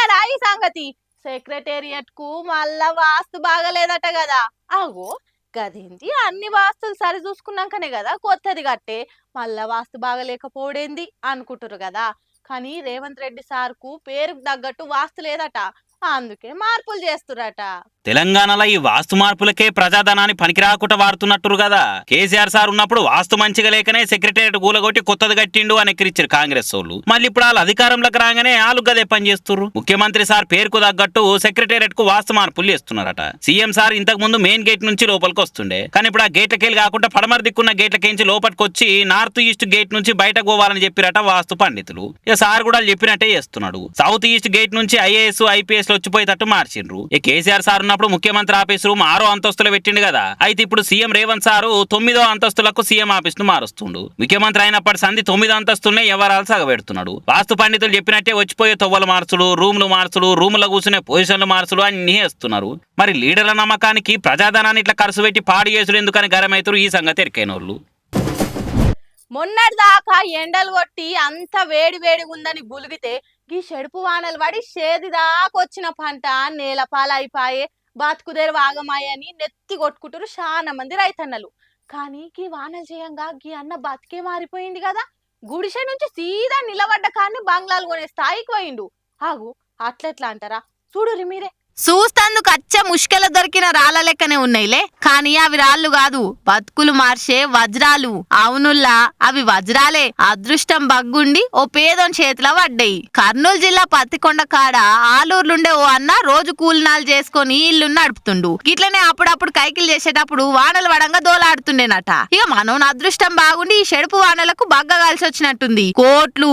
విన్నారా ఈ సంగతి? సెక్రటేరియట్ కు మళ్ళా వాస్తు బాగలేదట కదా. అగో గదేంటి, అన్ని వాస్తులు సరి చూసుకున్నాకనే కదా కొత్తది కట్టే. మళ్ళా వాస్తు బాగలేకపోవడేంది అనుకుంటారు కదా. కానీ రేవంత్ రెడ్డి సార్కు పేరుకు తగ్గట్టు వాస్తు లేదట, అందుకే మార్పులు చేస్తురట. తెలంగాణలో ఈ వాస్తు మార్పులకే ప్రజాధనాన్ని పనికిరాకుండా వాడుతున్నట్టు కదా. కేసీఆర్ సార్ ఉన్నప్పుడు వాస్తు మంచిగా లేకనే సెక్రటేరియట్ కూలగొట్టి కొత్తది కట్టిండు అని ఎక్కిరిచ్చారు కాంగ్రెస్ వాళ్ళు. మళ్ళీ ఇప్పుడు వాళ్ళు అధికారంలోకి రాగానే వాళ్ళు గదే పని చేస్తున్నారు. ముఖ్యమంత్రి సార్ పేరుకు తగ్గట్టు సెక్రటేరియట్ కు వాస్తు మార్పులు చేస్తున్నారట. సీఎం సార్ ఇంతకు ముందు మెయిన్ గేట్ నుంచి లోపలికి వస్తుండే, కానీ ఇప్పుడు ఆ గేట్లకెళ్ళి కాకుండా పడమర దిక్కున్న గేట్లకేంచి లోపలికి వచ్చి నార్త్ ఈస్ట్ గేట్ నుంచి బయటకు పోవాలని చెప్పిరట వాస్తు పండితులు. ఇక సార్ కూడా చెప్పినట్టే చేస్తున్నాడు. సౌత్ ఈస్ట్ గేట్ నుంచి ఐఏఎస్ ఐపీఎస్ వచ్చిపోయేటట్టు మార్చిండ్రు. ఇక కేసీఆర్ సార్ ఉన్నప్పుడు ముఖ్యమంత్రి ఆఫీస్ రూమ్ 6వ అంతస్తులో పెట్టిండు కదా. అయితే ఇప్పుడు సీఎం రేవంత్ సారు 9వ అంతస్తులకు సీఎం ఆఫీస్ ను మారుస్తుండు. ముఖ్యమంత్రి అయినప్పటి సంధి 9వ అంతస్తునే వ్యవహారాలు సాగబెడుతున్నాడు. వాస్తు పండితులు చెప్పినట్టే వచ్చిపోయే తొవ్వలు మార్చులు, రూమ్లు మార్చులు, రూములో కూర్చునే పొజిషన్లు మార్చులు అన్ని వేస్తున్నారు. మరి లీడర్ల నమ్మకానికి ప్రజాధనాన్ని ఇట్లా ఖర్చు పెట్టి పాడు చేసుడు ఎందుకని గరమైతురు ఈ సంగతి ఎరికైనోళ్ళు. మొన్నటిదాకా ఎండలు కొట్టి అంత వేడి వేడిగా ఉందని గులిగితే ఈ చెడుపు వానలు పడి చేది దాకొచ్చిన పంట నేలపాలైపాయే, బతుకుదేరు వాగమాయని నెత్తి కొట్టుకుంటారు చాలా మంది రైతన్నలు. కానీ గీ వానలు చేయంగా గీ అన్న బతికే మారిపోయింది కదా. గుడిసె నుంచి సీదా నిలబడ్డ కానీ బంగ్లాలు కొనే స్థాయికి పోయిండు. ఆగు, అట్లెట్లా అంటారా? చూడురి మీరే. చూస్తందుకు అచ్చ ముష్కెల దొరికిన రాళ్ళ లెక్కనే ఉన్నాయిలే, కానీ అవి రాళ్ళు కాదు, బతుకులు మార్చే వజ్రాలు. అవునుల్లా, అవి వజ్రాలే. అదృష్టం బగ్గుండి ఓ పేదోని చేతిలో పడ్డాయి. కర్నూలు జిల్లా పత్తికొండ కాడ ఆలూరులుండే ఓ అన్న రోజు కూలినాలు చేసుకొని ఇల్లు నడుపుతుండు. ఇట్లనే అప్పుడప్పుడు కైకిలు చేసేటప్పుడు వానలు పడంగా దోలాడుతుండేనట. ఇక మనోని అదృష్టం బాగుండి ఈ చెడుపు వానలకు బగ్గ కలిసి వచ్చినట్టుంది. కోట్లు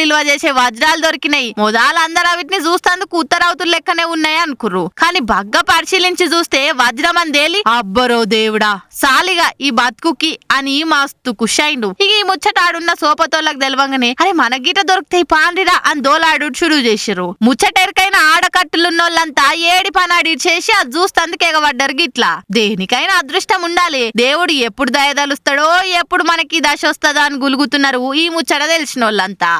ఇలువ చేసే వజ్రాలు దొరికినాయి. మొదలందరూ అవిటిని చూస్తందుకు ఉత్తరవుతులు లెక్కనే ఉన్నాయి అనుకుర్రు. కానీ బగ్గ పరిశీలించి చూస్తే వజ్రం అందేలి అబ్బరో దేవుడా, సాలిగా ఈ బతుకుకి అని మస్తు కుషైండు. ఇక ఈ ముచ్చటాడున్న సోపతోళ్ళకి తెలవంగానే అరే మన గీట దొరుకుతాయి పాండిరా అని దోలాడు షురు చేసిర్రు. ముచ్చటెరికైన ఆడకట్టులున్నోళ్ళంతా ఏడి పనాడి చేసి అది చూస్తందుకు ఎగబడ్డారు. గిట్లా దేనికైనా అదృష్టం ఉండాలి. దేవుడు ఎప్పుడు దయదలుస్తాడో, ఎప్పుడు మనకి దశ వస్తుందో అని గులుగుతున్నారు ఈ ముచ్చట తెలిసిన వాళ్ళంతా.